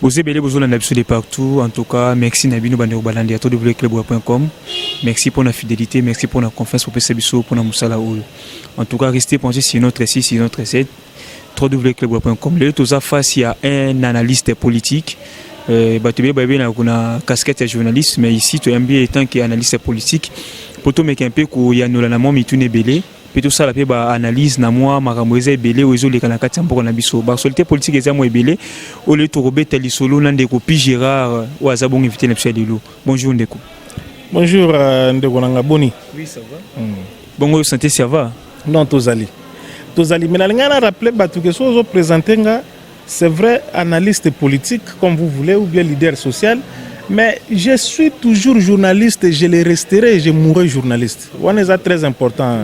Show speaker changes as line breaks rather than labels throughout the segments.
Vous avez besoin de partout. En tout cas, merci Nabino Bandero Balandi à www.club.com. Merci pour la fidélité, merci pour la confiance pour PCBSO, pour la Moussala. En tout cas, restez pensés sur notre site, sur notre site www.club.com. Le tout ça face à un analyste politique. Batubé Babé a une casquette de journaliste, mais ici, tu es bien étant qu'analyste politique. Pour tout, mais qu'un peu qu'il y a nous la maman, mais tout n'est belé. Puis tout ça, la analyse, na moi, maramouze belé, ou les canacats, pour nabiso. Barsolité politique, est moi belé. Au lieu de robé tel solo, n'andeko, puis Gérard, ou Azabon invité le pseudo Lilo. Bonjour, Ndeko.
Bonjour, Ndeko Nangaboni.
Oui, ça va. Bon, santé, ça va.
Non, Tozali. Tozali, mais on a rappelé que ce que présenté, c'est vrai, analyste politique, comme vous voulez, ou bien leader social. Mais je suis toujours journaliste, je le resterai et je mourrai journaliste. C'est très important.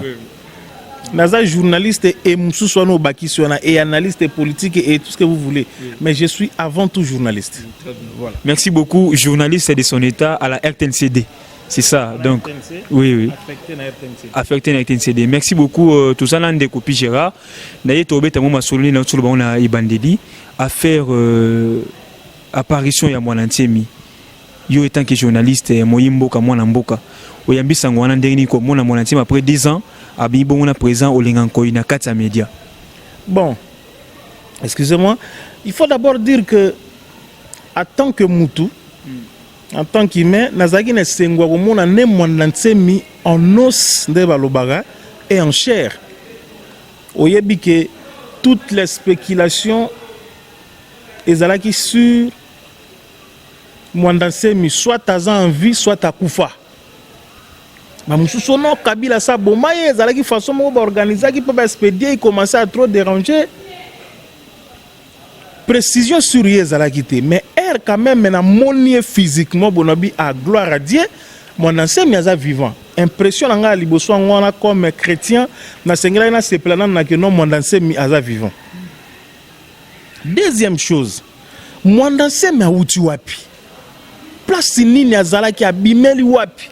Naza journaliste et Moussoussouano Bakisouana et analyste politique et tout ce que vous voulez. Mais je suis avant tout journaliste.
Voilà. Merci beaucoup, journaliste de son état à la RTNCD. C'est ça, donc. RTNC, oui. Affecté à RTNCD. Merci beaucoup, tout ça, là, des copies Gérard. D'ailleurs, tu as dit que Ibandeli à faire apparition à mon antiemi. Yo étant que journaliste, Moyimbo, Kamwanamboka. Oyambi Sangwana Ndeni, comme mon antiemi, après 10 ans. On est présent au Lingankoy na 4 médias.
Bon, excusez-moi. Il faut d'abord dire que, en tant que Moutou, en tant qu'humain, Nazagi ne sengwa komona ne mwandansemi en os de balobaga et en chair. Oyebi que toutes les spéculations ezalaki sur mwandansemi soit à en vie, soit à Koufa. Mamoussouno Kabila sa bomaye ezalaki façon moko organiser qui peut expédier, il commençait à trop déranger. Précision sur ezalaki té, mais er quand même na monier physiquement bonobi à gloire à Dieu, mon ancien miaza vivant. Impression nga liboso ngona comme chrétien na sengela na se planant na que non mon ancien miaza vivant. Deuxième chose, mon ancien mi auti wapi. Place nini azalaki abimeli wapi.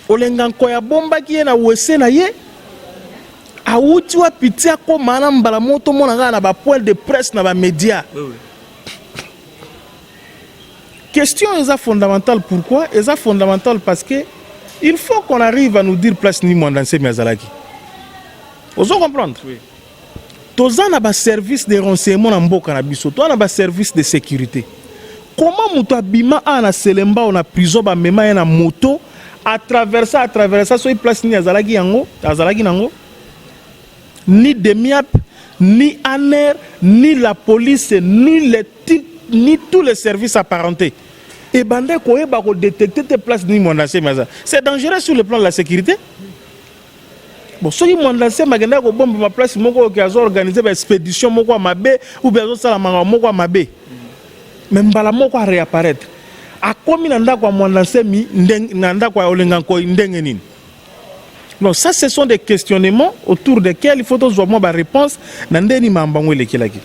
Olenganko ya bomba ki na wese na ye auti wa pitia ko mana mbala moto mona na ba point de presse na ba média. Question est fondamentale. Pourquoi? Est fondamentale parce que il faut qu'on arrive à nous dire place ni mon ancien Miazalaki. Vous comprendre? Oui. Toza na ba service de renseignement na mboka na biso, to na ba service de sécurité. Comment muto abima ana selemba on a prison ba mema na moto à travers ça, soit place ni azalaki yango, azalaki nango, ni DEMIAP, ni ANER, ni la police, ni tous les services apparentés. Et bandé koye ba ko détecter tes places ni mondassé maza. C'est dangereux sur le plan de la sécurité. Bon, si mondassé magenda ko bombe ma place moko ki azo organiser ba expédition moko mabe ou bien azo sala moko mabe. Même bala moko réapparaître. A komi nanda kwa mwandansemi nanda kwa olenganko ndenge nini. Donc ça ce sont des questionnements autour desquels il faut toujours avoir ma réponse nandeni mambango lekelaki.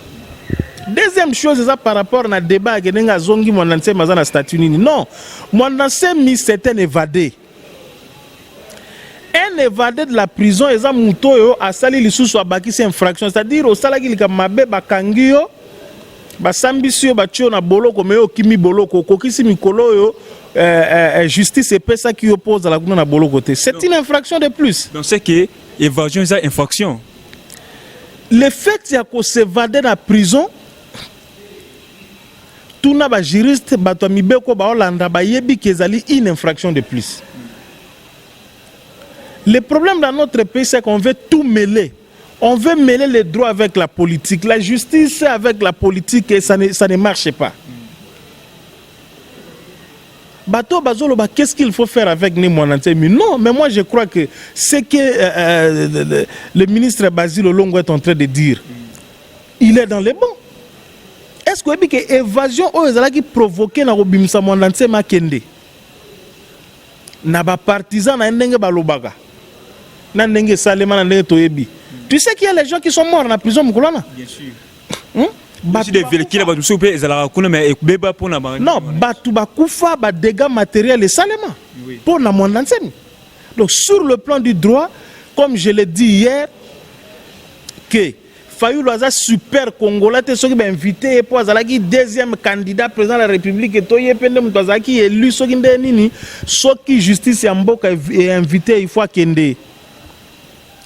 Deuxième chose c'est par rapport na débat que nenga zongi mwandansemi maza na statut nini. Non, mwandansemi c'est un évadé. Un évadé de la prison eza mutoyo asali lisusu abaki c'est infraction, c'est-à-dire au salaki likamabe bakangio basambisio batio na boloko meyo kimi boloko kokisi mikolo yo justice et pesa qui oppose à la kuna na boloko te. C'est une infraction de plus.
Donc c'est que évasion est infraction.
Le fait ya ko s'évader na prison tout na ba juriste bato mibeko ba olanda ba yebi kezali une infraction de plus. Le problème dans notre pays c'est qu'on veut tout mêler. On veut mêler les droits avec la politique, la justice avec la politique et ça ne marche pas. Bato Bazolo, qu'est-ce qu'il faut faire avec Némoanantemi? Non, mais moi je crois que ce que le ministre Basile Olongo est en train de dire, il est dans les bons. Est-ce que vous avez que l'évasion qui provoqué dans Robimsa Mwanantemi Kende? N'a pas partisan na ndenge balobaga. Na ndenge Salema na ndenge Toyebi. Tu sais qu'il y a les gens qui sont morts dans la prison Moukoulana? Bien sûr. Non, Batouba Koufa, dégâts matériels et salement. Pour la monde enseigne. Donc, sur le plan du droit, comme je l'ai dit hier, que Fayulu aza super congolais te soki ba invité po azalaki deuxième candidat président de la République to yepende mutu azalaki élu soki nde nini soki justice ya mboka est invité il faut akende.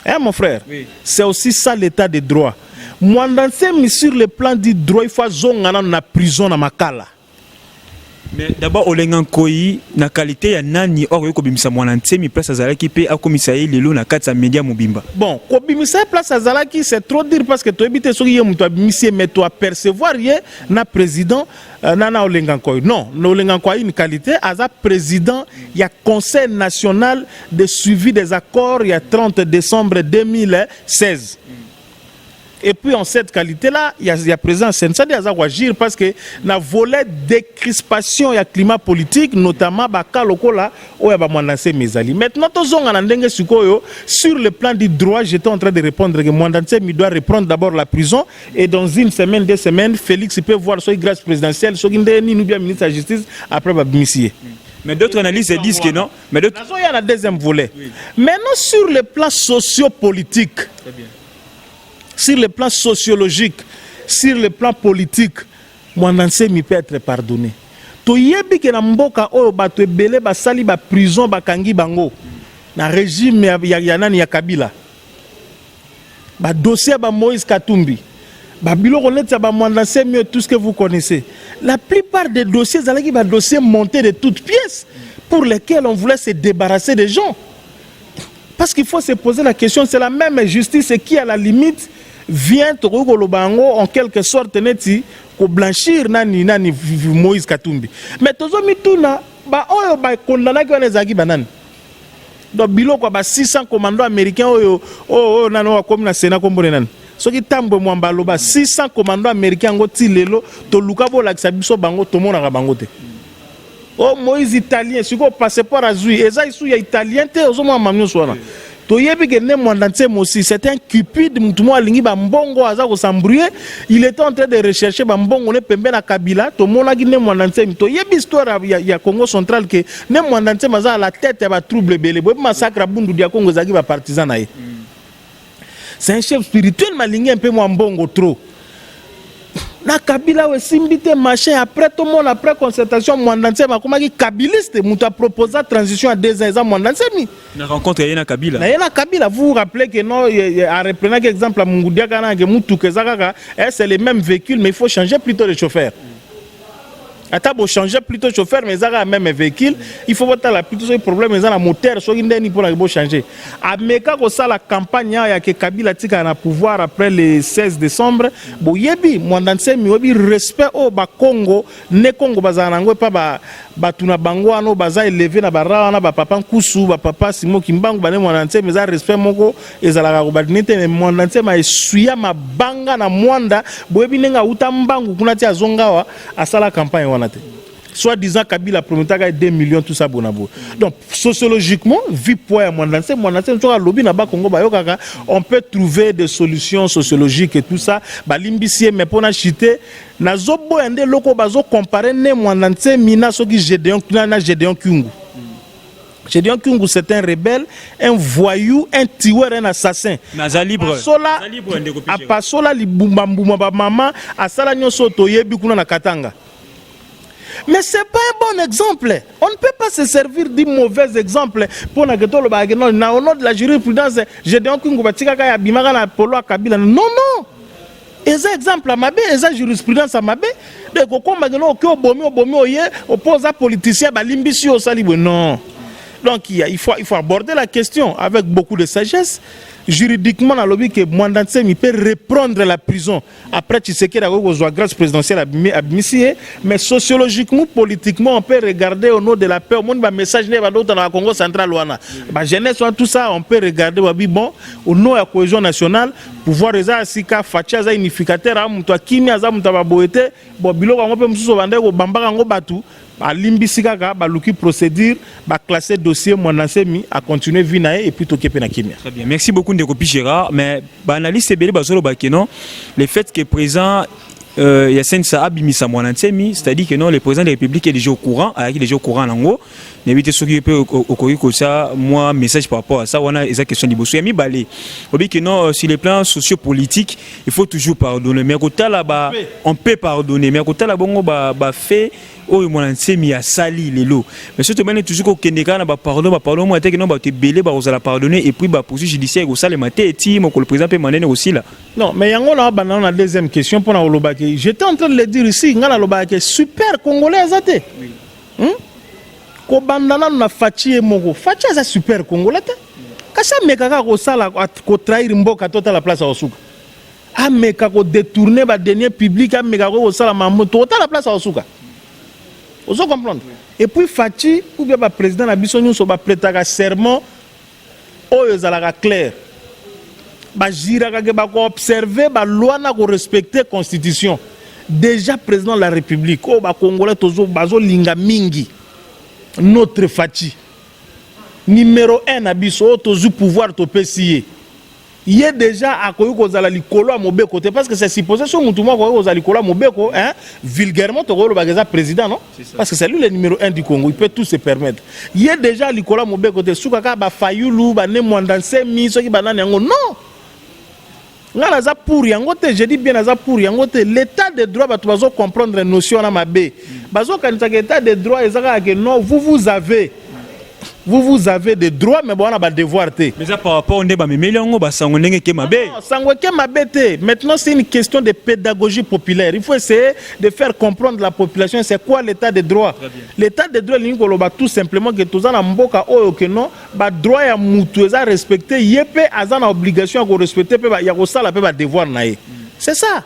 Hein, mon frère, oui. C'est aussi ça l'état de droit. Moi, sur le plan du droit, il faut zonga na prison na makala.
Mais d'abord, Olengan Koyi, na qualité ya nani or yo kobimisa mwananse mi place azalaki pe akomisa ye lelo na kati ya media mobimba.
Bon, kobimisa place azalaki c'est trop dire parce que to ebite soki ye mutu abimisi mais to apercevoir ye na président nana Olengan Koyi. Non, Olengan Koyi une qualité aza président il y a Conseil national de suivi des accords il y a 30 décembre 2016. Et puis en cette qualité-là, il y a président Sensade à agir parce que na volet décrispation et climat politique, notamment baka lokola ou ya ba mwandanse mezali. Maintenant tozonga na ndenge sikoyo sur le plan du droit, j'étais en train de répondre que mwandanse mi doit reprendre d'abord la prison et dans une semaine, 2 semaines, Félix peut voir soit grâce présidentielle, soit ni nous bien ministre de la justice après ba bimissier.
Mais d'autres analystes disent que non. Mais d'autres
il y a un deuxième volet. Oui. Maintenant sur le plan sociopolitique. Très bien. Sur le plan sociologique, sur le plan politique, mwandanse mi peut être pardonné. To yebi ke na mboka oyo bato ebele basali ba prison bakangi bango na régime ya nani ya Kabila. Ba dossier ba Moïse Katumbi. Ba biloko net ba mwandanse mi tout ce que vous connaissez. La plupart des dossiers zalaki ba dossiers montés de toutes pièces pour lesquels on voulait se débarrasser des gens. Parce qu'il faut se poser la question, c'est la même justice qui à la limite vient en quelque sorte neti ko blanchir nani Moïse Katumbi. Mais tozo mituna ba oyo ba kondana ki wana zaki banane. Donc biloko ba 600 commandos américains oyo nano wa komi na Sénat kombone nani. Soki tambo mwamba loba 600 commandos américains ngo ti lelo to luka bo lakisa biso bango to mona ka bango te. Oh Moïse italien siko passeport azui eza isu ya italien te ozo mwa mamnyo swana. C'est un cupide, il était en train de rechercher Bambongo ne pembe na Kabila, to mona gi ne mwandanse to yebi histoire ya Congo central que ne mwandanse maza la tête ya ba trouble belé, bo massacre bundu dia Congo zaki ba partisan na ye. C'est un chef spirituel malingi un peu mwambongo trop. Na Kabila we simbite machin après tout le monde après concertation mwandanse makoma ki kabiliste mutu a proposé transition à 2 ans mwandanse mi
na rencontre yana Kabila
vous vous rappelez que non en reprenant exemple à Mungudia kana que mutu kezaka c'est le même véhicule mais il faut changer plutôt le chauffeur. Attends, pour changer plutôt chauffeur, mais ça a même véhicule. Il faut voir la plutôt ce problème, mais ça a moteur, soit il pour la changer. À Meka, ça la campagne, il y a que Kabila tika na pouvoir après le 16 décembre. Bon, yebi, moi dans ces mi respect au ba Congo, ne Congo bazanango pas ba tuna bango ano baza élevé na bara na ba papa Nkusu, ba papa Simo Kimbangu ba ne moi dans ces mais ça respect moko ezalaka ko badinite mais moi dans ces ma suya ma banga na mwanda, bo yebi nenga utambangu kuna tia zongawa asala campagne. Soit disant Kabila promettait 2 millions tout ça bonabo. Donc sociologiquement, vu poids mwandanse lobby na ba Congo ba yokaka, on peut trouver des solutions sociologiques et tout ça. Ba limbisie mais pour na chité na zobo ende loko bazo comparer ne mwandanse mina soki Gédéon Kyungu. Gédéon Kyungu c'est un rebelle, un voyou, un tueur, un assassin.
Naza libre.
Apasola libumba mbuma ba mama asala nyoso toyebi kuna na Katanga. Mais ce n'est pas un bon exemple. On ne peut pas se servir d'un mauvais exemple pour au nom de la jurisprudence. J'ai dit que non. Et ça exemple à Mabé, et ça jurisprudence à Mabé. Donc, oppose à politicien, non. Donc, il faut aborder la question avec beaucoup de sagesse. Juridiquement, dans le lobby que Mwandanse peut reprendre la prison après Tshisekedi a grâce présidentielle à Bimissié, mais sociologiquement, politiquement, on peut regarder au nom de la paix. Au monde, message n'est pas d'autre dans le Congo central. Jeunesse, tout ça, on peut regarder bon, au nom de la cohésion nationale, pouvoir les asika, fatia, za unificateur, amoutoua kimi, azamoutoua boete, bon, bilo, on peut m'sousso vendre, au bamba, on batu. À l'imbisikaka, baluki procédure, classer dossier, mwandanse mi, à continuer vinae et puis toquer penakimia.
Très bien, merci beaucoup Ndeko Gérard. Mais l'analyse c'est belé basolo bakeno, le fait que présent Yassine Saab Missa Mwandanse mi, c'est-à-dire que non, le président de la République est déjà au courant, il est déjà au courant en gros. n'éviter ce qui peut au ça moi message par rapport à ça on a des questions liboso ya mi balé obi que non sur les plans sociopolitiques il faut toujours pardonner mais côté là bas on peut pardonner mais côté là bongo ba fait oh mon ensemi a sali lelo mais surtout ben toujours ko kendeka na ba pardon moi te que non ba te belé ba osala pardonner et puis ba poursuite judiciaire ko sale maté ti mon le président peut manene aussi là
non mais yango là ba na deuxième question pour na olobaki j'étais en train de le dire ici ngala lobaki super congolais azate ko bandana na fachi moko fachi za super congolais te kasa mekaka ko sala ko trahir mboka tota la place à Osuka ameka ko détourner ba denier public ameka ko sala mamu tota la place à Osuka. Vous comprenez? Et puis Fachi ou bien le président de la Bissonnion va prêter un serment où il est clair. Il va observer la loi pour respecter la constitution. Déjà président de la République, oh ba Congolais tozo bazo linga mingi. Notre Fachi numéro 1 na biso tozo pouvoir to pesier. Il est déjà à Koyukozala Likolo à Mobé côté parce que c'est supposé que Moutouma Koyukozala Likolo à Mobé hein vulgairement Togolo Bagaza président non parce que c'est lui le numéro 1 du Congo il peut tout se permettre il est déjà à Likolo à Mobé côté Soukaka ba Fayulu ba ne Mwandanse mi soki banane yango non ngala za pour yango te je dis bien za pour yango te l'état de droit ba to bazo comprendre notion na mabe bazo kanisa que état de droit ezaka que non vous avez des droits mais bon on a des devoirs te
mais ça par rapport on débat mais melongo ba sango ndenge ke mabe
sango ke mabe te maintenant c'est une question de pédagogie populaire il faut essayer de faire comprendre la population c'est quoi l'état de droit l'état de droit lingo loba tout simplement que tous na mboka oyo que non ba droit ya mutu eza respecter yepe azana obligation ko respecter pe ya ko sala pe ba devoir na ye c'est ça.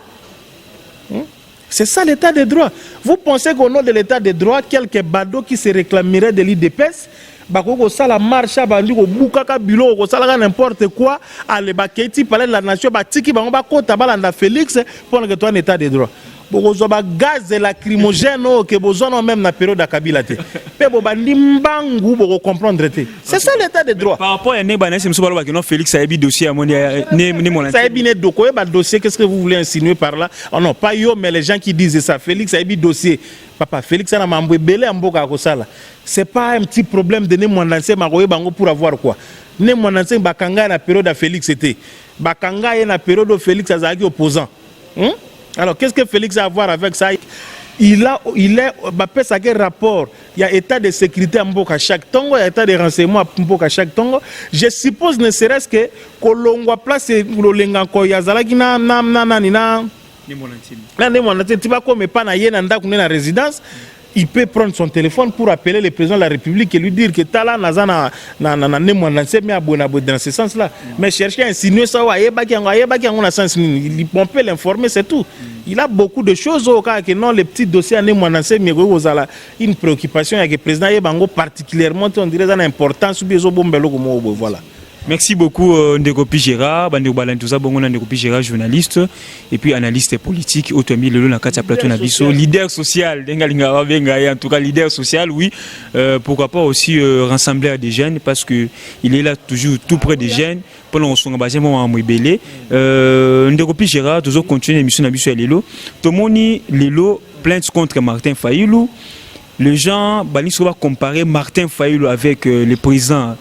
C'est ça l'état de droit. Vous pensez qu'au nom de l'état de droit, quelques badauds qui se réclameraient de l'IDPS, bako ça la marche, bandi ko bukaka bureau, ko ça n'importe quoi, allez baketi parler de la nation, batiki bango bako tabalanda Félix pour que toi un état de droit. Boko zoba gaz lacrymogène que besoin même na période de Kabila te. Pe bo bandi mbangu boko comprendre te. C'est ça l'état de droit.
Par rapport à Nebana, c'est monsieur Baloba que non Félix a ébi dossier à mon
ça a ébi dossier, qu'est-ce que vous voulez insinuer par là? Oh non, pas yo mais les gens qui disent ça Félix a ébi dossier. Papa Félix a mambwe belé mboka ko sala. C'est pas un petit problème de ne mwandanse maroye bango pour avoir quoi. Ne mwandanse bakanga na période de Félix était. Bakanga na période où Félix azaki opposant. Alors, qu'est-ce que Félix a à voir avec ça? Il est ça quel rapport? Il y a état de sécurité à Mboka chaque tongo, il y a état de renseignement à Mboka chaque tongo. Je suppose ne serait-ce que Kolongwa place le lenganko yazala qui na résidence. Il peut prendre son téléphone pour appeler le président de la République et lui dire que Tala Nazana dans ce sens-là. Mais chercher à insinuer ça, il peut l'informer, c'est tout. Il a beaucoup de choses au cas que non, les petits dossiers à une préoccupation avec le président Yebango particulièrement, on dirait une importance, voilà.
Merci beaucoup Ndeko Pigera, Bandeko Balantuza Bongo Ndeko Pigera, journaliste et puis analyste politique, Otomi Lelo na Katia Plateau Nabiso, leader social, en tout cas leader social, oui. Pourquoi pas aussi rassembler à des jeunes parce que il est là toujours tout près des jeunes. Pendant son engagement à Mouibélé, Ndeko Pigera toujours continue l'émission Nabiso à Lelo. Tomoni Lelo plainte contre Martin Fayulu. Les gens Baliso va comparer Martin Fayulu avec le président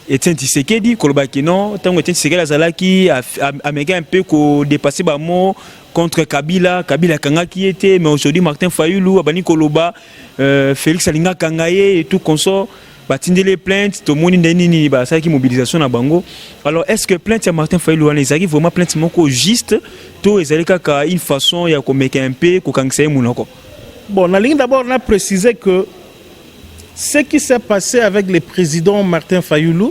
Etienne Tshisekedi, Kolobaki non, tant que Etienne Tshisekedi azalaki a un peu dépassé ba mot contre Kabila Kanga qui était, mais aujourd'hui Martin Fayulu, Abani Koloba, Félix Alinga Kangaye et tout consort, batinde les plaintes, tout le monde ndeni ba ça qui mobilisation na bango. Alors est-ce que plainte à Martin Fayulu on les arrive vraiment plainte moko juste, tout ezalika ka une façon ya ko meka un peu ko kangsaye munoko.
Bon, la ligne d'abord on a précisé que ce qui s'est passé avec le président Martin Fayulu,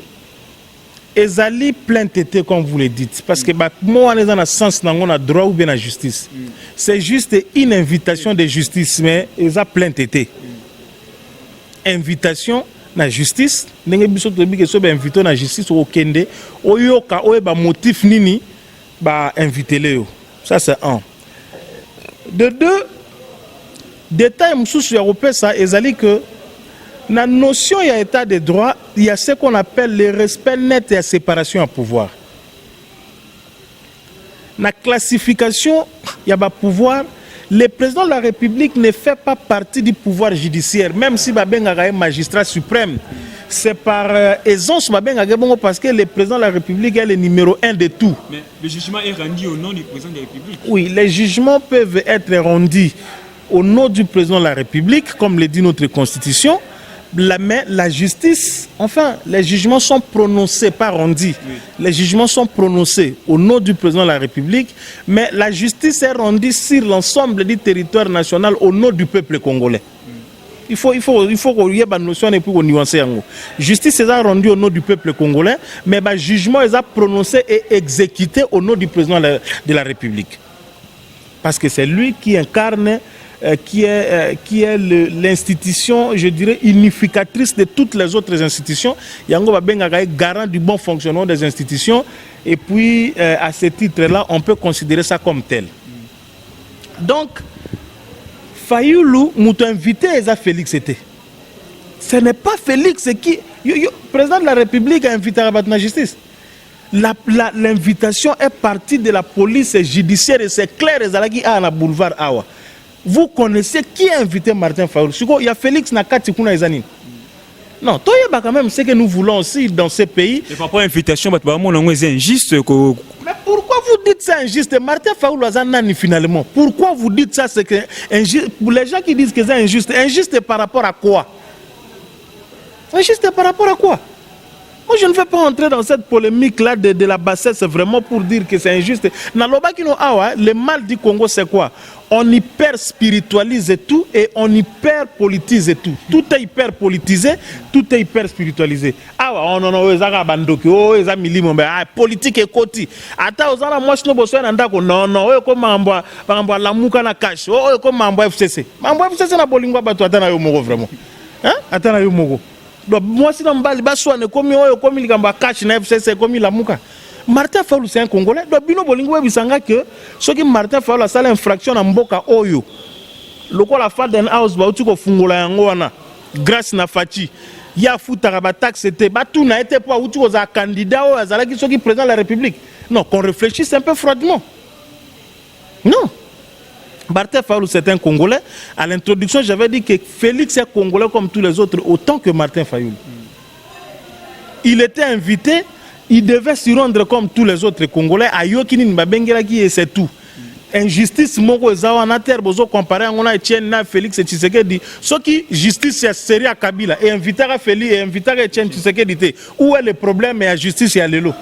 ezali plainte été comme vous le dites, parce que moi on est dans le sens on a droit ou bien la justice. C'est juste une invitation de justice, mais eza plainte été. Invitation na justice, ndenge biso to bi ke so ba invité na justice au kende, oyoka oyeba motif nini ba inviter le. Ça c'est un. De deux, détail msusu européen ça ezali que la notion il y a état de droit, il y a ce qu'on appelle le respect net et la séparation à pouvoir. La classification, il y a le pouvoir, le président de la République ne fait pas partie du pouvoir judiciaire, même si Babenga est magistrat suprême. C'est par aisance parce que le président de la République est le numéro 1 de tout.
Mais le jugement est rendu au nom du président de la République.
Oui, les jugements peuvent être rendus au nom du président de la République, comme le dit notre Constitution. Mais la justice, enfin, les jugements sont prononcés, pas rendus. Oui. Les jugements sont prononcés au nom du président de la République, mais la justice est rendue sur l'ensemble du territoire national au nom du peuple congolais. Il faut qu'on y ait une notion et puis qu'on nuance. Justice est rendue au nom du peuple congolais, mais le jugement est prononcé et exécuté au nom du président de la République. Parce que c'est lui qui incarne, qui est l'institution, je dirais, unificatrice de toutes les autres institutions. Yango Babenga est garant du bon fonctionnement des institutions. Et puis, à ce titre-là, on peut considérer ça comme tel. Donc, Fayoulou m'a invité à Félix était. Ce n'est pas Félix qui... Le président de la République a invité à la justice. L'invitation est partie de la police judiciaire et c'est clair, qui a un boulevard Awa. Vous connaissez qui a invité Martin Fayoulou? Il y a Félix Nakati Kuna Ezanine. Non, toi, il y a quand même ce que nous voulons aussi dans ces pays. Et par rapport à l'invitation, c'est injuste. Mais pourquoi vous dites ça injuste? Martin Fayoulou Azanani finalement. Pourquoi vous dites ça? C'est que injuste. Pour les gens qui disent que c'est injuste, injuste par rapport à quoi? Injuste par rapport à quoi? Moi, je ne vais pas entrer dans cette polémique-là de la bassesse vraiment pour dire que c'est injuste. Le mal du Congo, c'est quoi? On hyper spiritualise tout et on hyper politise tout. Tout est hyper politisé, tout est hyper spiritualisé. Ah, non, politique et côté. Attends, moi, je ne non, comme la mouka na cash, comme FCC. FCC na bolingo bato atana yo moko vraiment. Hein? Atana yo moko. Donc moi si dans bali baswane comme il gamba cash na FCC comme la mouka. Martin Fayoulou c'est un Congolais. Donc bino bolingo bisanga que ce qui Martin Fayoulou a sala infraction na mboka oyo. Loko la Faden House ba uti ko fungola yango wana. Grâce na Fati. Ya futaka ba taxe était ba tout na été pas uti ko za candidat o azala ki soki président de la République. Non, qu'on réfléchisse un peu froidement. Non. Martin Fayoulou c'est un Congolais. À l'introduction, j'avais dit que Félix est Congolais comme tous les autres, autant que Martin Fayoulou. Il était invité, il devait s'y rendre comme tous les autres Congolais. À Yokini Mbabengelaki et c'est tout. Injustice, Moko Zawana Terre, Bozo comparé à Etienne na Félix et Tshisekedi. Ce qui justice c'est à Kabila et inviter à Félix et inviter à Etienne Tshisekedi. Où est le problème et la justice et à l'élo?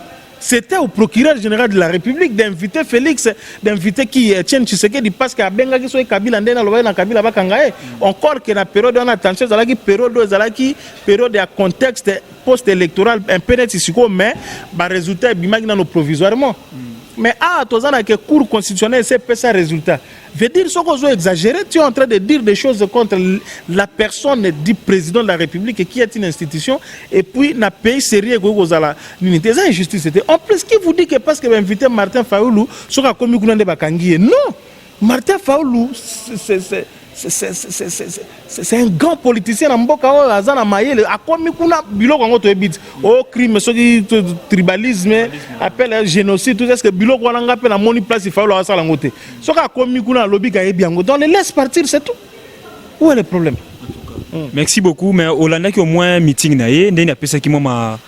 C'était au procureur général de la République d'inviter Félix, d'inviter qui Etienne Tshisekedi parce qu'à Benga qui soit Kabila ndena loba na Kabila bakangae. Encore que la période on attention zalaki période à contexte post-électoral un peu net ici mais ba résultat bimagi na no provisoirement. Mais tozana que cour constitutionnelle c'est pas ça résultat. Veut dire ce qu'on a exagéré, tu es en train de dire des choses contre la personne du président de la République qui est une institution et puis n'a pays sérieux que la l'unité. C'est injustice. En plus, qui vous dit que parce que vous invité Martin Fayoulou, ce qu'a commis Kounande Bakangi? Non, Martin Fayoulou, c'est un grand politicien dans Mboka Azana Mayele a commis Kouna Biloko Ngoto Ebit. Oh crime, ce qui tribalisme, appelle génocide, tout ça ce que Biloko Wanga appelle à moni place il faut le faire Langote. Ce qu'a commis Kouna lobby Gaebiango. Donc les laisse partir, c'est tout. Où est le problème?
Merci beaucoup, mais Hollande qui au moins meeting naé, n'a pas ça qui m'a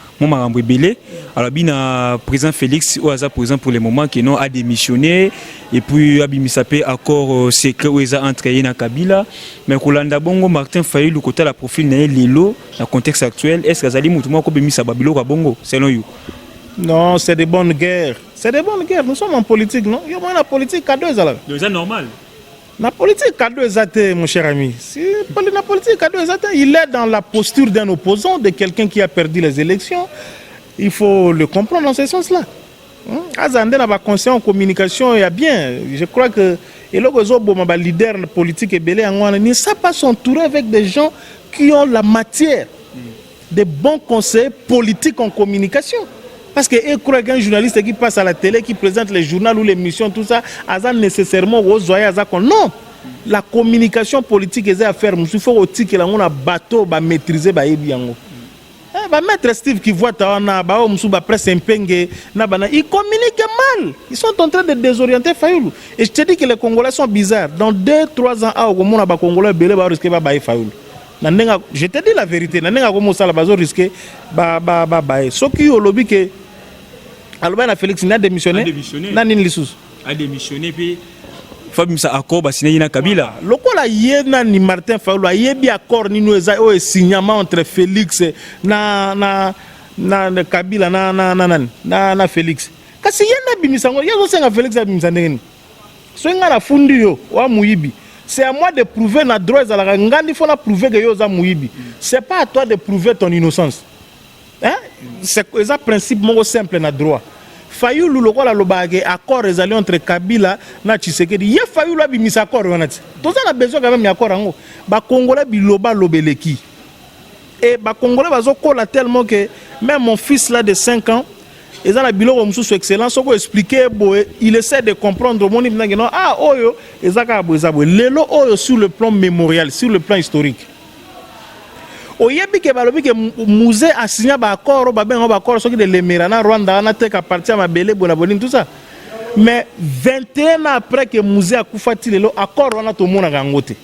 belé. Alors bien président Félix au hasard présent pour le moment qui non a démissionné et puis a bimisapé accord secret où ils a entré na Kabila. Mais Hollande bongo Martin Fayoulou côté la profil naé lelo dans contexte actuel est-ce que Azali mutumo ko bimisa babilo ka bongo selon you?
Non, c'est des bonnes guerres. C'est des bonnes guerres. Nous sommes en politique, non? Il y a la politique à deux alors.
C'est normal.
La politique cadeau exaté, mon cher ami. La politique cadeau exaté, il est dans la posture d'un opposant, de quelqu'un qui a perdu les élections. Il faut le comprendre dans ce sens-là. Azande n'a pas conscience en communication, il y a bien. Je crois que le leader politique ne sait pas s'entourer avec des gens qui ont la matière, des bons conseils politiques en communication. Parce que croit qu'un journaliste qui passe à la télé, qui présente les journaux ou les émissions, tout ça, a nécessairement non. La communication politique est à faire. Il faut que l'on a bateau, maîtriser, va mettre Steve qui voit na ba Msuba presse impenge na bana, ils communiquent mal. Ils sont en train de désorienter Fayoulou. Et je te dis que les Congolais sont bizarres. Dans 2-3 ans, au moment où les Congolais belé va risquer ba Fayoulou. Je te dis la vérité, nanenga comme ça la bazo risquer ba. Ce qui au lobby que Albana Félix n'a démissionné. Na nin lissus.
A démissionné puis Fabim sa accord ba signé na Kabila.
Lokola yena ni Martin Fayoulou yebi accord ni nous o signement entre Félix na Kabila na Félix. Kasi yena bimisango yezo senga Félix abimisandengi. So ngala fundi yo wa muyibi. C'est à moi de prouver na droit à la ngandi faut na prouver que yo za muyibi. C'est pas à toi de prouver ton innocence. Hein? C'est un principe mo simple na droit. Fayoulou lokola lobage accord ezali entre Kabila na Tshisekedi. Ye Fayoulou abimisa accord wanati. Toza na besoin quand même ya accord ngo. Ba Congolais biloba lobeleki. Et ba Congolais bazo kola tellement que même mon fils là de 5 ans ils ont la biloko mususu excellence soko expliquer boy il essaie de comprendre mon ibna non ah oyo ezaka boezabo lelo oyo sur le plan mémorial sur le plan historique oyebi ke balobi ke musée a signé ba accord ba bengo ba accord soki de Lemera na Rwanda na teka partir ma belé bona bonine tout ça mais 21 ans après que musée a kufati lelo accord wana to mona gangote.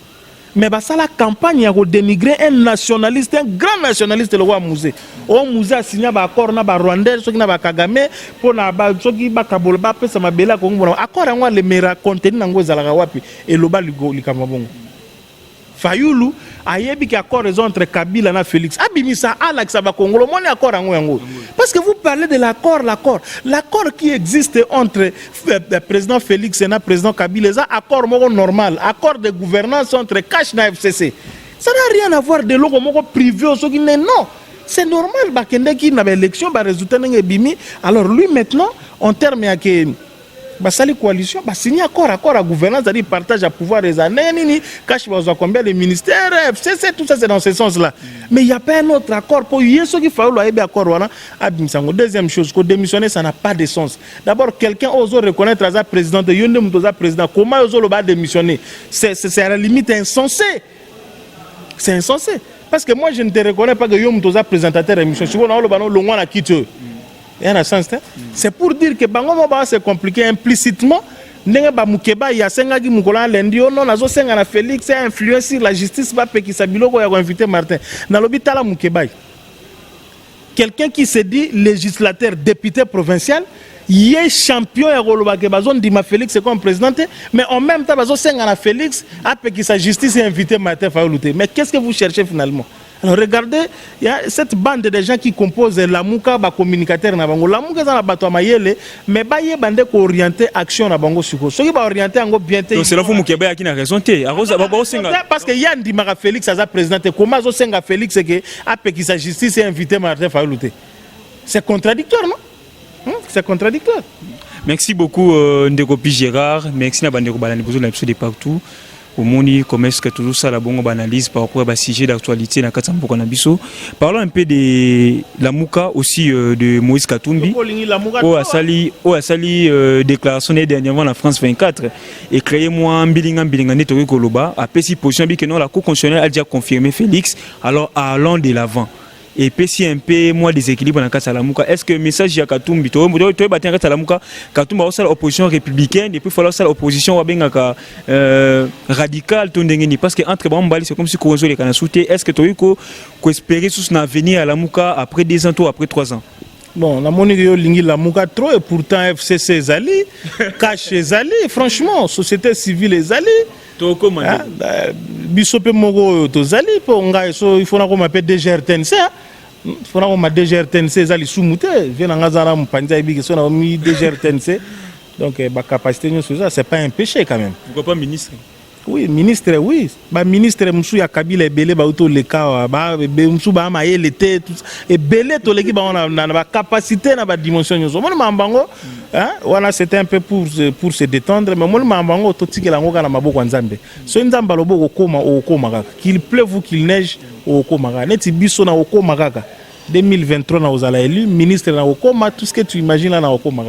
Mais ça la campagne a dénigré un nationaliste, un grand nationaliste le roi Musée. Au Musée a signé un accord na ba Rwandais, ceux qui na ba Kagame pour na ba ceux qui ba Kabolba pe sama bela ko ngona. Accord en le mera contenu nango zalaka wapi et loba likamabongo. Fayoulou a yebi ki accord raison entre Kabila na Félix. Abimisa Alex ba Congolo mon accord en yango. Parce que vous parlez de l'accord qui existe entre le président Félix et le président Kabila, c'est un accord normal, accord de gouvernance entre Cash et FCC. Ça n'a rien à voir de l'eau privé ou ce qui n'est non. C'est normal bakende qui n'a pas élection ba résultat n'engé bimi. Alors lui maintenant en termes à que basali coalition ba signer accord à gouvernance, c'est-à-dire partage à pouvoir des années nini Cash va combien de ministères FCC tout ça c'est dans ce sens-là. Mais il y a pas un autre accord pour y ce qu'il faut là accord wana abimisango. Deuxième chose que démissionner ça n'a pas de sens. D'abord quelqu'un ose reconnaître as président de yonde mutoza président comment ose le ba démissionner c'est à la limite insensé. C'est insensé parce que moi je ne te reconnais pas que yo mutoza présentateur émission. Si vous on le bano longwa na kito. C'est pour dire que bango c'est compliqué implicitement. Nenga ba mukeba ya senga gi mukola lendi ono nazo senga na Félix a influencé la justice ba pe ki sabiloko ya ko inviter Martin. Na lobitala mukeba. Quelqu'un qui se dit législateur, député provincial, il est champion ya koloba ke bazon di ma Félix comme président mais en même temps bazo senga na Félix a pe ki sa justice a invité Martin Fayoulou. Mais qu'est-ce que vous cherchez finalement? Alors regardez, il y a cette bande de gens qui composent la Mouka, ba communicateur na bango. La Mouka na bato mayele, mais ba ye bande ko orienter action na bango suko. Ce qui va orienter ngo bien té.
Donc c'est là faut Moukeba qui n'a raison té.
Parce que Yann di Mara Félix a présenté comment zo senga Félix que après qui sa justice est invité Martin Fayoulou. C'est contradictoire non? C'est contradictoire.
Merci beaucoup Ndeko Gérard, merci na bande ko balani besoin de partout. Au moni comment est-ce que tout ça la bonne analyse par rapport à sujet d'actualité na Katsambo na biso. Parlons un peu de la Mouka aussi de Moïse Katumbi. A sali déclaration dernièrement en France 24 et créé moi bilinga neto koloba après si position bi que non la Cour constitutionnelle a déjà confirmé Félix alors allons de l'avant. Et puis si un peu moins déséquilibre dans la Mouka, est-ce que le message de Katumbi, tu es battu dans la Mouka, Katumbi a l'opposition républicaine, et puis il faut l'opposition radicale, parce que entre Bambali, c'est comme si Koronzo les Kanasouté, est-ce que tu as espéré sous un avenir à la Mouka après 2 ans ou après 3 ans?
Bon, la monnaie de la Mouka trop, et pourtant FCC Zali, Cash Zali, franchement, société civile Zali. Bisope Mogo Tozali, il faut qu'on m'appelle DGRTNC. Il faut qu'on m'appelle DGRTNC Zali Soumouté. Viens en Gazara, mon panza, ils ont mis DGRTNC. Donc, la capacité, c'est pas un péché quand même.
Pourquoi pas ministre?
Oui, ministre, oui. Bah, ministre, Moussou ya Kabila et Belé, bah, auto le cas, bah, Moussou, bah, maïe, l'été, tout ça. Et Belé, tout l'équipe, bah, on a la capacité, on a la dimension. Moi, Mambango, hein, voilà, c'était un peu pour se détendre, mais moi, Mambango, tout ce qui est là, on a ma beaucoup nzambe. So, nzamba lobo, au koma, qu'il pleuve ou qu'il neige, au koma. Neti biso na au koma, 2023, na ozala élu, ministre na au koma, tout ce que tu imagines là, na au koma.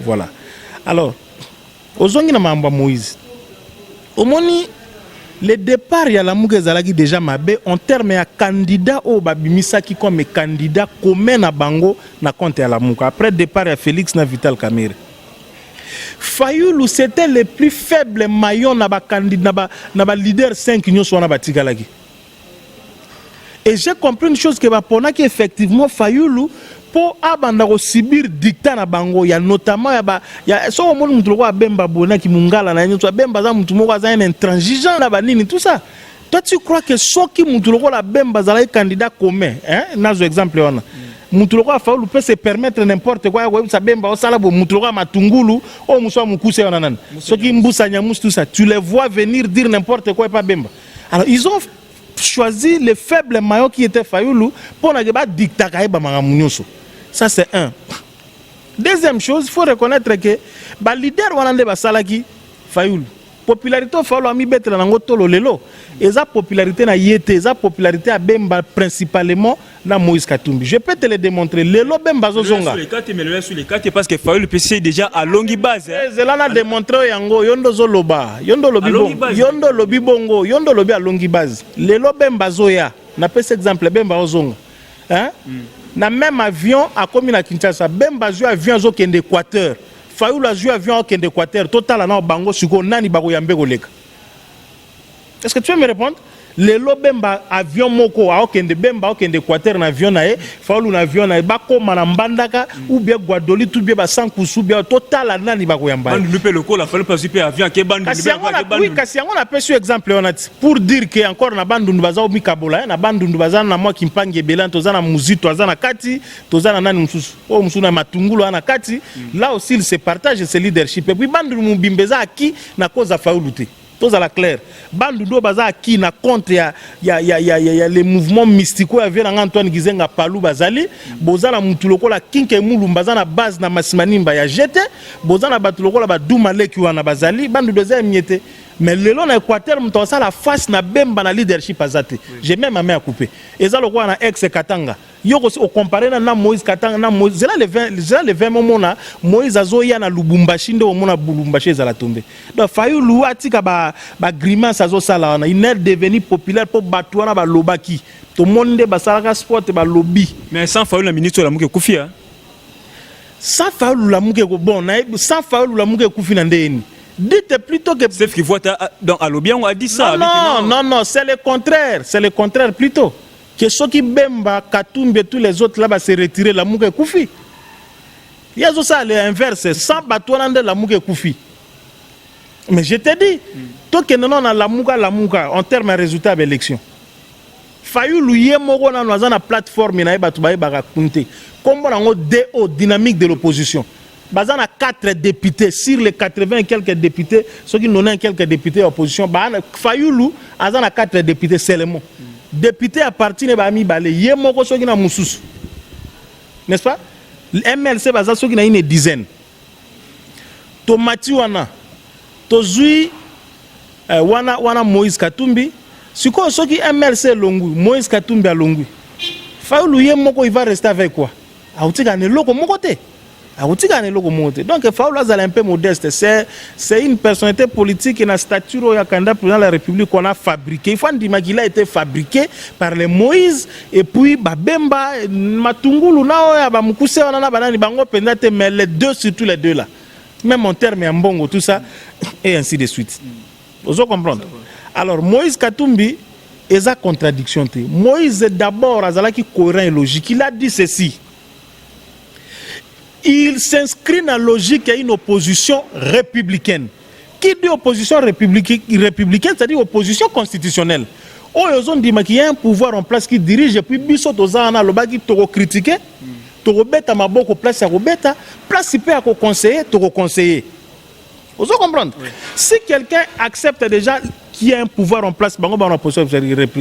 Voilà. Alors, ozongi na Mamba Moïse. Au moni le départ ya Lamuka ezalaki déjà mabe en terme ya candidat au babimisaki comme candidat commun na bango na compte ya Lamuka après départ ya Félix na Vital Kamerhe. Fayulu c'était le plus faible maillon na ba candidat na ba leader 5 nyonso wana batikalaki. Et j'ai compris une chose que bapona qui effectivement Fayulu pour abanda ko subir dictat na bango ya notamment ya so o monde mutu ko bemba bona ki mungala na nyonso bemba za mutu moko za un intransigeant na banini tout ça. Toi tu crois que soki mutu ko la bemba za la candidat commun hein nazo exemple wana mutu ko Fayulu peut se permettre n'importe quoi ko sa bemba o sala bo mutu ko matungulu o muso mukuse wana nan soki mbusa nyamus tout ça tu les vois venir dire n'importe quoi et pas bemba. Alors ils ont choisi le faible maillon qui était Fayulu pour na ba dictat ka ba mangamunyoso. Ça c'est un. Deuxième chose, il faut reconnaître que le leader Wanande Basalaki, Fayulu, popularité Fayulu a mis bête dans le lelo. Et sa popularité na yete, sa popularité a bemba principalement na Moïse Katumbi. Je peux te le démontrer. Lelo bemba zozonga.
Sur les cartes, mais le sur les cartes parce que Fayulu PC déjà à longue base.
Cela n'a démontré yango yondo zoloba, yondo lobi bongo, yondo lobi bongo, yondo lobi à longue base. Lelo bemba zoya. Na pese exemple bemba zozonga. Hein? Na même avion à commis à Kinshasa bemba joué avion zo kende Équateur Fayulu a joué avion kende Équateur total na bango siko nani bako yambe koleka. Est-ce que tu veux me répondre? Le lo bemba avion moko a kende bemba kende Équateur na avion na e Fayulu na avion na e bako manambandaka ou bien Guadoli tout bien ba sankusu bien total nani bako yamba.
Bandu pe le la Fayulu pas super avion ke bandu
oui kasi yango na pesu exemple on a pour dire que encore na bandu baza obi kabola na bandu baza na moi kimpange belan toza na muzito toza na kati toza na nani mususu o mususu na matungulu na kati là aussi il se partage ce leadership et puis bandu mubimbeza aki na cause Fayulu te. Tous à la claire. Bandu do baza qui na contre ya les mouvements mystiques ya vient Antoine Gizenga Palu bazali bozala mutuloko la kinke mulumbaza na base na masimanimba ya jete bozala batuloko la baduma leki wana bazali bandu doza miete mais lelo na Équateur mtosa la face na bemba na leadership azate j'ai même ma main à couper ezalo kwa na ex Katanga yoko au comparer na Moïse Katanga na Moïse zela le 20 momona Moïse azoya na Lubumbashi ndo mona Lubumbashi za la tomber donc Fayulu atika ba grimace azo sala na il est devenu populaire pour batwana ba lobaki to monde ba salaka sport ba lobby
mais sans Fayulu la ministre la muke kufia
sans Fayulu la muke ko bon na sans Fayulu la muke kufi na ndeni. Dites plutôt que
c'est ce qu'il voit dans Alobia on a dit ça
non c'est le contraire plutôt que ceux qui bemba Katumbi et tous les autres là va se retirer la muke kufi il y a ça l'inverse sans batouana la muke kufi mais je te dis toi que non la muka en termes de résultat de l'élection Fayulu yemoko na na plateforme na batu ba ba kunte comme on DO dynamique de l'opposition. Bazana 4 députés sur les 80 et quelques députés, ceux qui n'ont quelques députés opposition, Fayulu azana 4 députés seulement. Députés appartiennent à mi balé, yemoko ceux qui na mususu. N'est-ce pas? MLC baza ceux qui na une dizaine. Tomati wana tozui wana Moïse Katumbi, siko ceux qui MLC longu, Moïse Katumbi a longu. Fayulu yemoko il va rester avec quoi? Autika ne loko moko te. Donc Fayulu est un peu modeste. C'est une personnalité politique qui a stature ya candidat président de la République qu'on a fabriqué. Il faut dire qu'il a été fabriqué par les Moïse et puis Babemba Matungulu na ya ba mukuse wana banani bango pendate mais les deux surtout les deux là. Même en termes en bongo tout ça et ainsi de suite. Vous comprenez? Alors Moïse Katumbi est à contradiction. Moïse d'abord azalaki cohérent et logique. Il a dit ceci. Il s'inscrit dans la logique à une opposition républicaine. Qui dit opposition républicaine, c'est-à-dire opposition constitutionnelle. Ils ont dit qu'il y a un pouvoir en place qui dirige, et puis Bissot Ozana, le bagi, tu critiquer, tu rebeta ma beaucoup place à rebeta, place il peut à conseiller, tu conseiller. Vous comprenez? Oui. Si quelqu'un accepte déjà qu'il y a un pouvoir en place,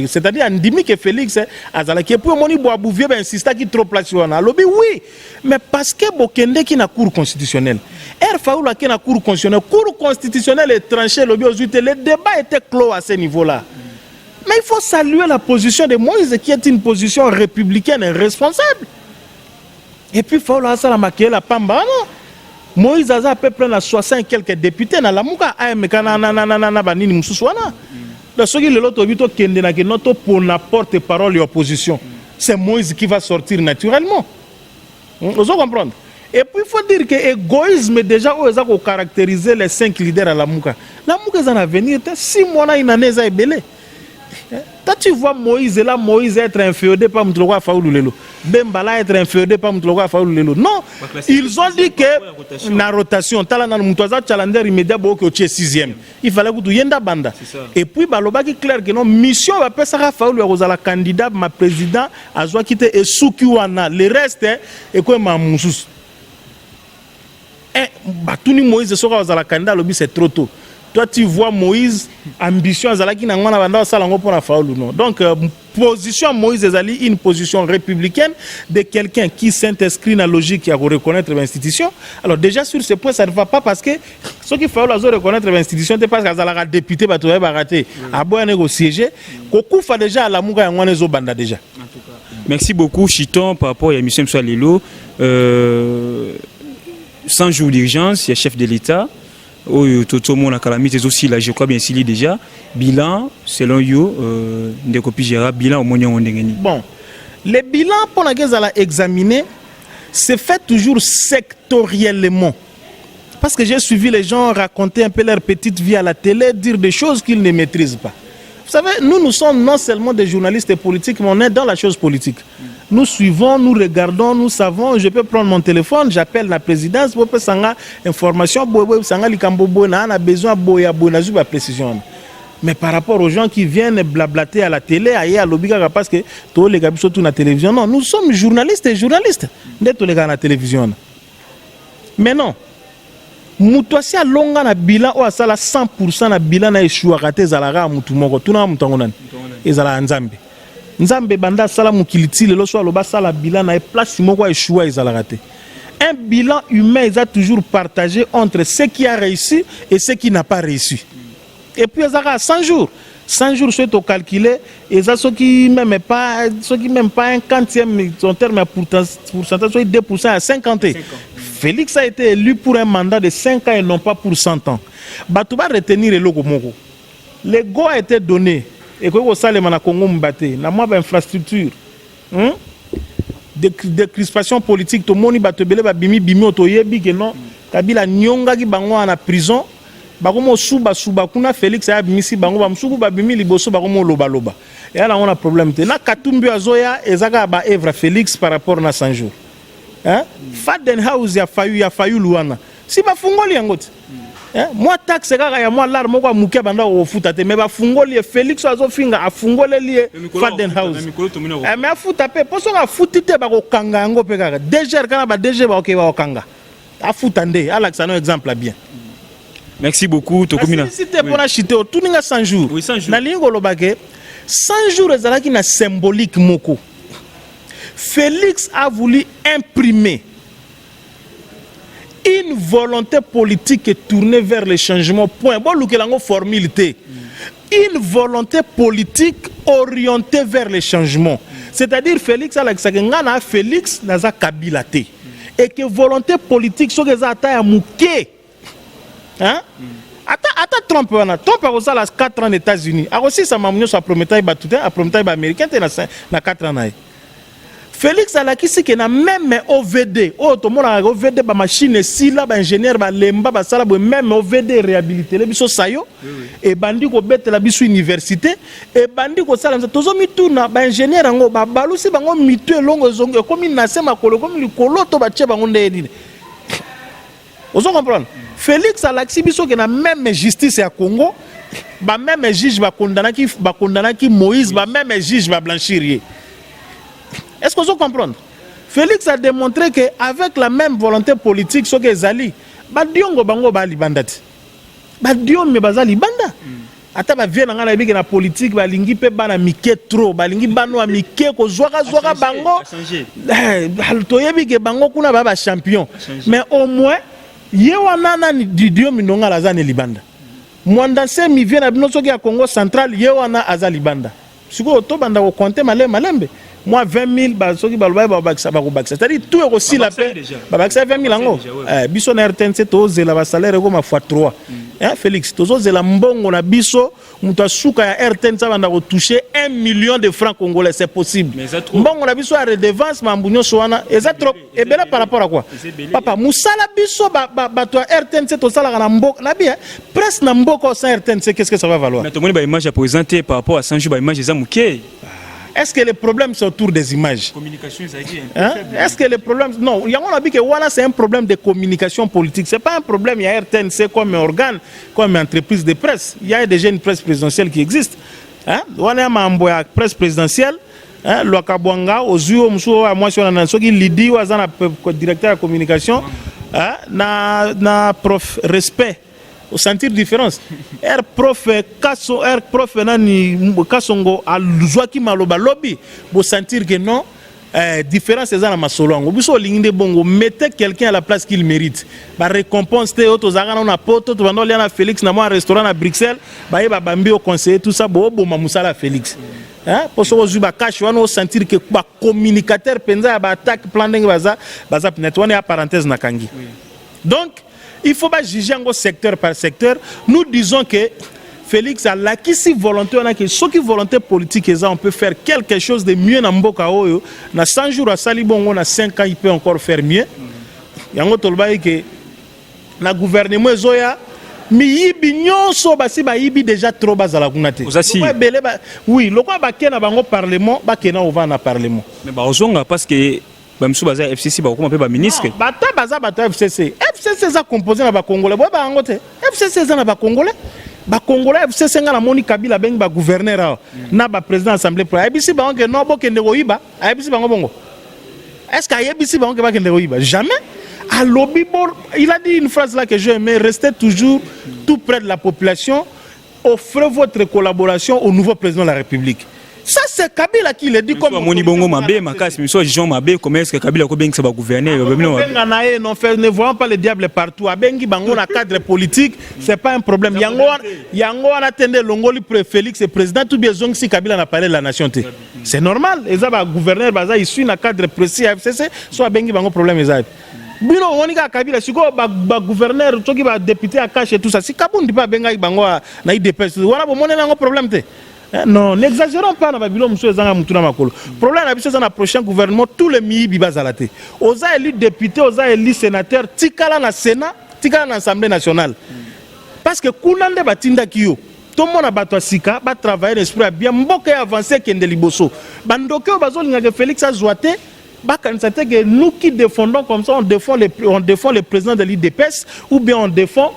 c'est-à-dire Ndimi que Félix Azalaki, puis Moni Boabouvier insista qui trop place lobby, oui, mais parce que Bokende qui n'a cour constitutionnelle. Faoula qui n'a cour constitutionnelle est tranché lobby aux UT, le débat était clos à ce niveau-là. Mais il faut saluer la position de Moïse qui est une position républicaine et responsable. Et puis Faoula Salama qui est la Pamba, non? Moïse a à peu près 60 quelques députés dans la Mouka, banini mususwana. Donc ce qui est l'autre bito kende na ke noto pour na porte-parole et opposition. C'est Moïse qui va sortir naturellement. Vous comprendre? Et puis il faut dire que l'égoïsme déjà où caractériser les 5 leaders à la Mouka. La Mouka est en avenir, 6 mois une année ça est belé. Quand tu vois Moïse là, Moïse être inféodé par Moutlogwa Faoulou Lelo. Bembala être inféodé par Moutlogwa Faoulou Lelo. Non, ils ont dit que la rotation, talana Moutouaza challenger immédiat beaucoup au 6e. Il fallait que tu yenda banda. Et puis baloba qui clair que non mission va pas ça Faoulou Rosala candidat ma président azwa quitter et Soukiwana. Le reste est quoi ma moussous. Batuni Moïse sera aux la candidat lobby c'est trop tôt. Toi tu vois Moïse ambition azalaki na ngwana banda salango pour la faulu non. Donc position Moïse ezali une position républicaine de quelqu'un qui s'inscrit dans la logique à reconnaître l'institution. Alors déjà sur ce point ça ne va pas parce que ceux qui font la reconnaître l'institution c'est parce qu'azalaka député batoye ba raté a boya négocier kokufa déjà à la muka ya ngwana zo banda déjà.
En tout cas. Merci beaucoup Chiton par rapport à l'émission sur Lelo 100 jours d'urgence, il y a chef de l'État. Tout le monde a calamité aussi, là, je crois bien s'il est déjà. Bilan, selon vous, de copie gérable, bilan au moins on est.
Bon, le bilan pour lequel vous allez examiner, c'est fait toujours sectoriellement. Parce que j'ai suivi les gens raconter un peu leur petite vie à la télé, dire des choses qu'ils ne maîtrisent pas. Vous savez, nous sommes non seulement des journalistes politiques, mais on est dans la chose politique. Nous suivons, nous regardons, nous savons. Je peux prendre mon téléphone, j'appelle la présidence, pour faire information, on a besoin de précision. Mais par rapport aux gens qui viennent blablater à la télé, à l'obliga parce que tous les gars sont la télévision, non, nous sommes journalistes et journalistes. Tous les gars à la télévision. Mais non. Mutuasi a longa na bilan ou asala 100% na bilan na échoué raté zalara mutu moko tuna mutangonan ezala nzambe nzambe banda sala mukiliti lelo so aloba sala bilan na place moko échoué ezala raté. Un bilan humain est toujours partagé entre ce qui a réussi et ce qui n'a pas réussi. Et puis ezala 100 jours. 100 jours c'est au calculer et ça ceux qui même pas un quantième son terme à pourcentage 2% à 50. Félix a été élu pour un mandat de 5 ans et non pas pour 100 ans. Batouba retenir le logo moko. Le go a été donné et que ça le Congo mbaté na moi infrastructure. De crispation politique to moni batobele ba bimi otoyebi que non Kabila nyonga ki bango na prison. Bakomo suba kuna Félix a bimisi bango ba msubu ba bimi liboso bakomo loba. Et là on a problème te na Katumbi azoya ezaka ba Evra Félix par rapport na 100 jours. Hein? Fadenhouse ya fayu luana. Si ba fungoli yangote. Hein? Moi taxe kaka ya moi lar moko muke banda ofuta te mais ba fungoli Félix azofinga afungole lié Fadenhouse. Mais afuta pe poso ka futite ba ko kanga yango pe kaka. DG kana ba DG ba okay ba kanga. Afuta nde Alexandre exemple bien.
Merci beaucoup Tokomina.
Si c'était pour acheter tout ninga 100 jours.
Oui 100 jours.
Na lingo lobake 100 jours ezalaki na symbolique moko. Félix a voulu imprimer une volonté politique tournée vers le changement. Point. Bon, l'oukelango formalité. Une volonté politique orientée vers le changement. C'est-à-dire Félix Alexakengana Félix naza kabilate. Et que volonté politique so que ata muke. Hein? Ata Trump a aussi 4 ans aux États-Unis. A aussi sa mamunyo sa prometay ba tout a prometay ba américain na 4 ans. Félix alakisi ke na même OVD to mona OVD ba machine si la ba ingénieur ba lemba ba sala même OVD réhabilité le biso sayo et bandi ko betela biso université et bandi ko sala tozo mituna ba ingénieur ngo ba balusi bango mitu elongo zongo comme na sema kolo comme likolo to ba che bango ndedi. Vous comprenez? Félix alakisi biso ke na même justice ya Congo ba même juge ba condamna ki Moïse ba même juge ba blanchir. Est-ce que vous comprenez? Félix a démontré qu'avec la même volonté politique, ce que Zali, Badiongo Bango Bali Bandati. Badion me Bazali Banda. Ata ba vient dans la politique, balingi pe bana mike trop, balingi bano mike ko zwaka bango. Toyebi ke bango kuna baba champion. Mais au moins, yewana na Didio Minonga lazane libanda. Mwandanse mi vient na binoso ya Congo central, yewana azali banda. Siko to banda ko compter malembe. Moi 20 000 ceux qui balba c'est-à-dire tout est aussi la paix 20 000 ango biso na RTNC to zela ba salaire ko ma fois 3 hein, Félix tozozela mbongo na biso muta suka ya RTN ça va toucher 1 million de francs congolais, c'est possible. Mbongo na biso a redevance mambunyo soana eza trop et bela par rapport à quoi papa musala biso ba to RTN c'est to sala na mboko na bien presse na mboko sans RTN c'est qu'est-ce que ça va valoir?
Mais tout le monde ba image à présenter par rapport à Sanju ba image eza muké.
Est-ce que le problème c'est autour des images?
Communication
hein? Est-ce que le problème non, il y a on a dit que voilà c'est un problème de communication politique, c'est pas un problème il y a RTNC comme organe, comme entreprise de presse. Il y a déjà une presse présidentielle qui existe. Hein? On a une presse présidentielle, hein, Lokabwanga Ozuo Msuo à moi sur la nation qui lidi ou azana directeur de communication, hein, na prof respect. Au sentir différence. Prof nani kasongo aluzwaki maloba lobby. Pour sentir que non, différence est dans ma solongo. Biso lingde bongo mettez quelqu'un à la place qu'il mérite. Ba récompense te auto zagana na poto to bando liana Félix na moi restaurant à Bruxelles, ba yeba bambi au conseiller tout ça bo bo mamusala Félix. Hein pour so zuba cash wana sentir que ba communicateur penza ba attaque plan ndenge baza peut-être on est à parenthèse na kangi. Donc il faut pas juger en secteur par secteur. Nous disons que Félix a l'acquis si volonté, on a que ceux qui volonté politique, on peut faire quelque chose de mieux dans Mboka Oyo. Dans 100 jours à Salibon, on a 5 ans, il peut encore faire mieux. Il y a un autre que le gouvernement Zoya, mais il y a déjà trop bas à la Gunate. Oui, le quoi va qu'il y a un parlement, va qu'il y a un parlement.
Mais parce que Bamsou baza FCC ba ko mpe ba ministre
bata baza bata FCC za composé na ba congolais ba ngote FCC za na ba congolais FCC nga na moni Kabila beng ba gouverneur na ba président assemblée pour ABC ba ngo no bokende koyiba ABC ba bongo est-ce que ABC ba ngo ba kende koyiba jamais à lobby il a dit une phrase là que j'ai aimé, restez toujours tout près de la population, offrez votre collaboration au nouveau président de la République. Ça c'est Kabila qui le dit comme
Moni Bongo Mabé, Makas, monsieur Jean Mabé, comment est-ce que Kabila ko bengi sa ba gouverner
ne voyons pas le diable partout. Abengi bango na cadre politique, c'est pas un problème. Yango on attendait Longoli pour Félix et président tout bien si Kabila n'a parlé de la nation. C'est normal, les ba gouverneur baza issu na cadre précis FCC, soit bengi bango problème ezab. Bino on ka Kabila siko ba gouverneur toki ba député à cache et tout ça. Si Kabundi pas benga bango na IDPS, voilà bo monena ngo problème te. Non, n'exagérons pas dans Babylone, monsieur Zanga Moutouna Makolo. Problème à dans le prochain gouvernement, tous les mi bazalate. Osa élu député, osa élu sénateur, tikala na Sénat, tikala na Assemblée nationale. Parce que Kounande batinda kiyo. Tout le monde a battu sika, ba travailler l'esprit bien, mboka avancer kende liboso. Bandoke bazo linga Félix Azouate, ba kanzate que nous qui défendons comme ça, on défend le président de l'IDPS ou bien on défend.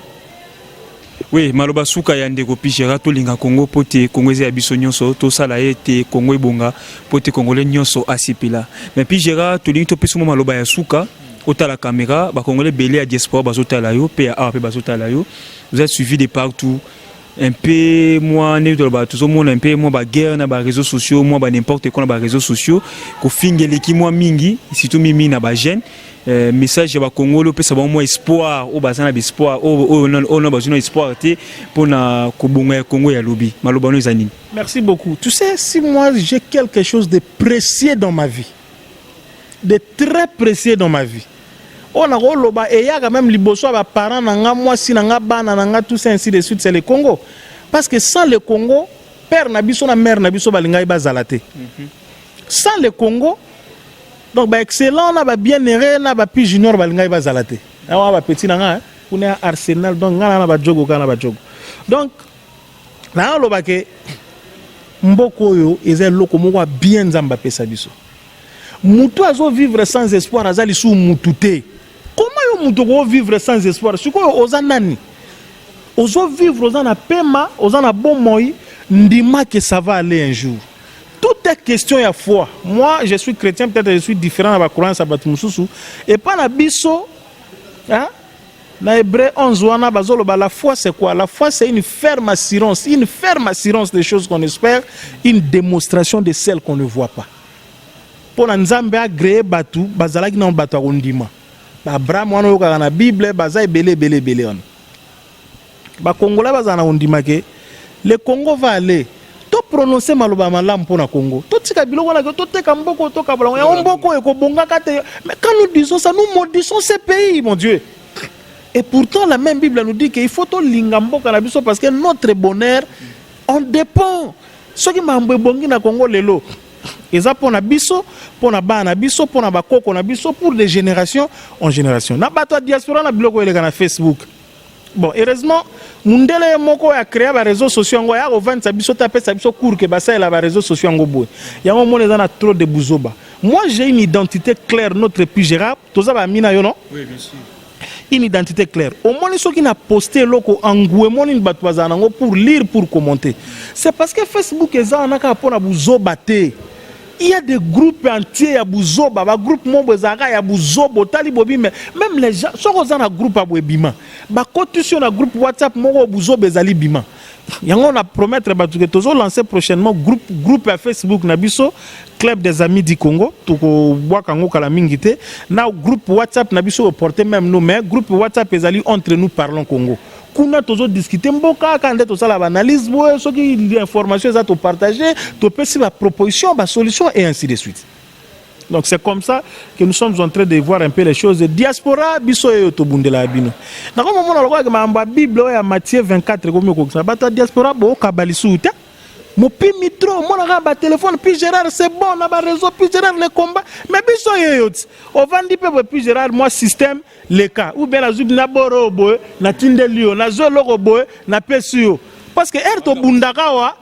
Oui, maloba suka ya ndeko pigera to linga Congo pote Congolais ya biso nyonso to sala ete Congo ebonga pote Congolais nyonso asipila. Mais pigera to lingi to peso maloba ya suka ota la caméra ba Congolais belé à diaspora bazotala yo pe a pe bazotala yo. Vous êtes suivi de partout. Un peu moi né de ba tout le monde un peu moi ba guerre na ba réseaux sociaux moi ba n'importe quoi na ba réseaux sociaux ko fingeli ki moi mingi surtout mimi na ba jeune message ba Congolo pe ça ba moi espoir o bazana espoir o non bazuna espoir te pour na ko bonga Congo ya lobi maloba no zanini.
Merci beaucoup. Tu sais, si moi j'ai quelque chose de précieux dans ma vie, de très précieux dans ma vie, on a roloba et y a quand même liboso ba parents nanga moi si nanga bana nanga tout ça ainsi de suite, c'est le Congo. Parce que sans le Congo, père na biso na mère na biso balinga bazalate. Sans le Congo, donc ba excellent na ba bien erré na ba pi junior balinga bazalate. Na ba petit nanga on est Arsenal donc ngana na ba jogo kana ba jogo. Donc na loba ke mboko yo eza loko moko bien nzamba pesa biso. Mutu azo vivre sans espoir azali sou mutute. Comment yo mutu ko vivre sans espoir? Siko oza nani? Ozo vivre oza na pema, oza na bon moi, ndima que ça va aller un jour. Tout est question ya foi. Moi, je suis chrétien, peut-être je suis différent de la croyance à Batumususu et pas na biso hein? Na Hébreu 11 wana bazolo ba la foi c'est quoi? La foi c'est une ferme assurance des choses qu'on espère, une démonstration de celles qu'on ne voit pas. Pour Nzambe a créé batu bazalaki na batu akondima. Ba Abraham wana yoka na Bible bazai belé on. Ba Congolais bazana ondima ke le Congo va aller. To prononcer maloba malam pour na Congo. To tika biloko wana to teka mboko to kabala. Ya mboko eko bonga kate. Mais quand nous disons ça, nous maudissons ces pays, mon Dieu. Et pourtant, la même Bible nous dit qu'il faut tout lingambo cannabis parce que notre bonheur, on dépend. Ce qui m'a embongi na Congo lelo, et ça pour na biso, pour na ba na biso, pour na ba koko na biso, pour des générations en génération. Na bato diaspora na biloko ele na Facebook. Bon, heureusement, mundele moko a créé les réseaux sociaux ngo ya revendre sa biso taper sa biso court que basa la réseaux sociaux ngo boy. Ya ngo mona na trop de buzoba. Moi, j'ai une identité claire notre pigera, toza ba mina yo non?
Oui, bien sûr.
Une identité claire. Au moins, ceux qui n'ont posté loko engouement in batwazanango pour lire, pour commenter. C'est parce que Facebook est en train de buzoba te. Il y a des groupes entiers à buzoba, des groupes membres à buzoba, talibobi, même les gens, ceux qui ont un groupe à bima, bah quand tu sur un groupe WhatsApp, mon buzoba zali bima. On a promettre que tous lancer prochainement groupe à Facebook nabiso club des amis du Congo to bois kango kala mingité na groupe WhatsApp nabiso porter même nous mais groupe WhatsApp ezali entre nous parlons Congo kuna tozo discuter mboka quand to sala analyse boy ce qui information ça to partager to pesi la proposition ba solution et ainsi de suite. Donc c'est comme ça que nous sommes en train de voir un peu les choses. Diaspora, biso et otobundela bino. Na comme on a le ma Bible ya Matthieu 24 comme ko ça. Bata diaspora bo kabalisuta. Mo pi mitro, mo na ba téléphone puis Gérard c'est bon na ba réseau puis Gérard le combat. Mais biso yoti. O vandi pe puis Gérard moi système le cas. Ou bien la zub na boro boy, na tindelio, na zo logo boy, na pesio. Parce que erto bundaka wa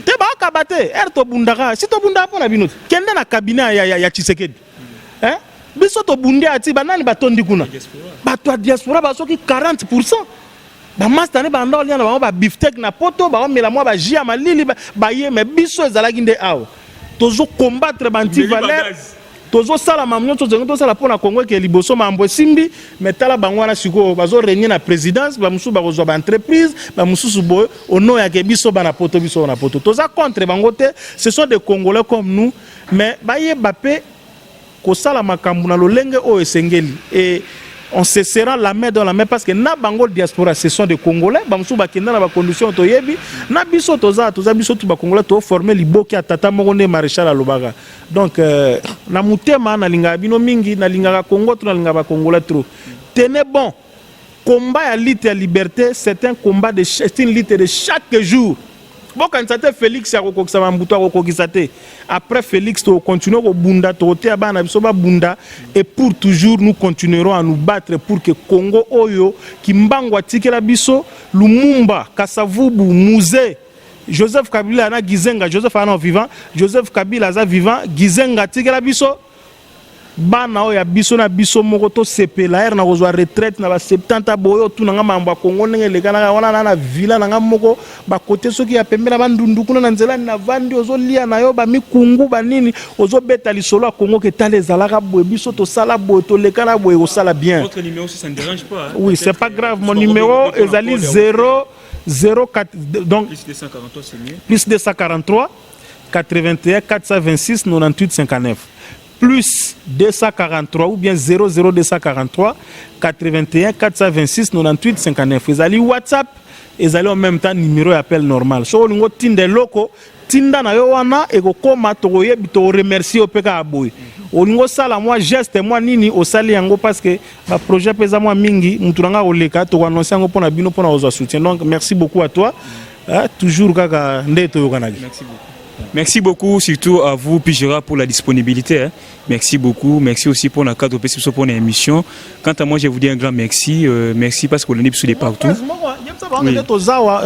te ba kabate erto bundaka si to bunda pona bino kende na cabinet ya Tshisekedi hein biso to bunde ati banani batondi kuna bato diaspora basoki 40% ba master ne ba ndoli na ba beefsteak na poto ba mela moi ba jia malili ba ye mais biso ezalaki nde awo tozo combattre banti valeur tozo sala mamnyo to sala pona Congo ke liboso mambo simbi metala bangwana siko bazo régner na présidence ba musu ba kozo ba entreprise ba musu boy ono ya ke biso bana poto biso na poto toza contre bangote ce sont des Congolais comme nous mais ba ye bapé ko sala makambu na lolenge o esengeli et on se serra la main dans la main parce que na bango diaspora ce sont des Congolais ba musu ba kenda na ba condition to yebi na biso toza biso tu ba Congolais to former liboki atata moko ne maréchal alobaga. Donc na mutema na linga bino mingi na linga Congo to na linga ba Congolais trop. Tenez bon. Combat à lutte à liberté, c'est un combat c'est une lutte de chaque jour. Bon quand ça Félix ya kokokisa mambuto kokokisa te. Après Félix to continuer ko bunda to te abana biso ba bunda et pour toujours nous continuerons à nous battre pour que Congo oyo kimbangwa tikela biso Lumumba Kasavubu Musée Joseph Kabila na Gizenga Joseph ana vivant Joseph Kabila za vivant Gizenga tikela biso bana oya biso na biso moko to sepela na kozwa retraite na ba 70 boyo tu na mambo Congo ndenge lekana wana na villa na moko ba côté soki ya pembela bandundu kuna na nzela na vandi ozolia na yo ba mikungu ba nini ozobeta lisolo ya Congo ke tale zalaka boye biso to sala boye to lekana boye ko sala bien.
Votre numéro ça ne dérange pas. Hein?
Oui, c'est pas grave, mon numéro ezali 04 donc
plus 243 c'est mieux.
Plus 243 81 426 98 59. Plus 243 ou bien 00243 81 426 98 59. Ils allaient WhatsApp, ils allaient en même temps numéro d'appel normal. So lingo tinde loko tinda na yo wana e ko koma to yebi to remercier au peka aboy. Olingo sala moi geste moi nini o sali yango parce que ba projet pesa moi mingi muturanga oleka to annoncer yango pona bino pona ozo soutien. Donc merci beaucoup à toi. Toujours kaka ndeto yo kanagi.
Merci beaucoup. Merci beaucoup, surtout à vous, Pigera, pour la disponibilité. Hein. Merci beaucoup. Merci aussi pour la cadre pour l'émission. Quant à moi, je vous dis un grand merci. Merci parce que l'on est sur les partout.
Oui.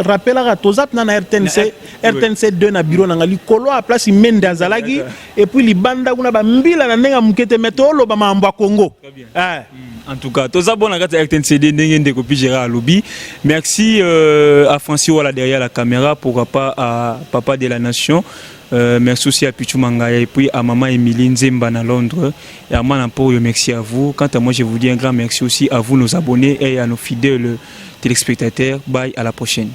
Rappelle à Tozap na RTNC, RTNC 2 na bureau na likolo a place Menda Zalagi et puis li banda kuna ba mbila na nenga mukete metolo ba mamba Congo.
En tout cas, tout ça bon à RTNC de Pigera à Lobby. Merci à Francis Wala derrière la caméra, pourquoi pas à Papa de la Nation. Merci aussi à Pichu Mangaya et puis à Maman Emilie Nzemba à Londres et à Manampo. Merci à vous. Quant à moi, je vous dis un grand merci aussi à vous, nos abonnés et à nos fidèles téléspectateurs. Bye, à la prochaine.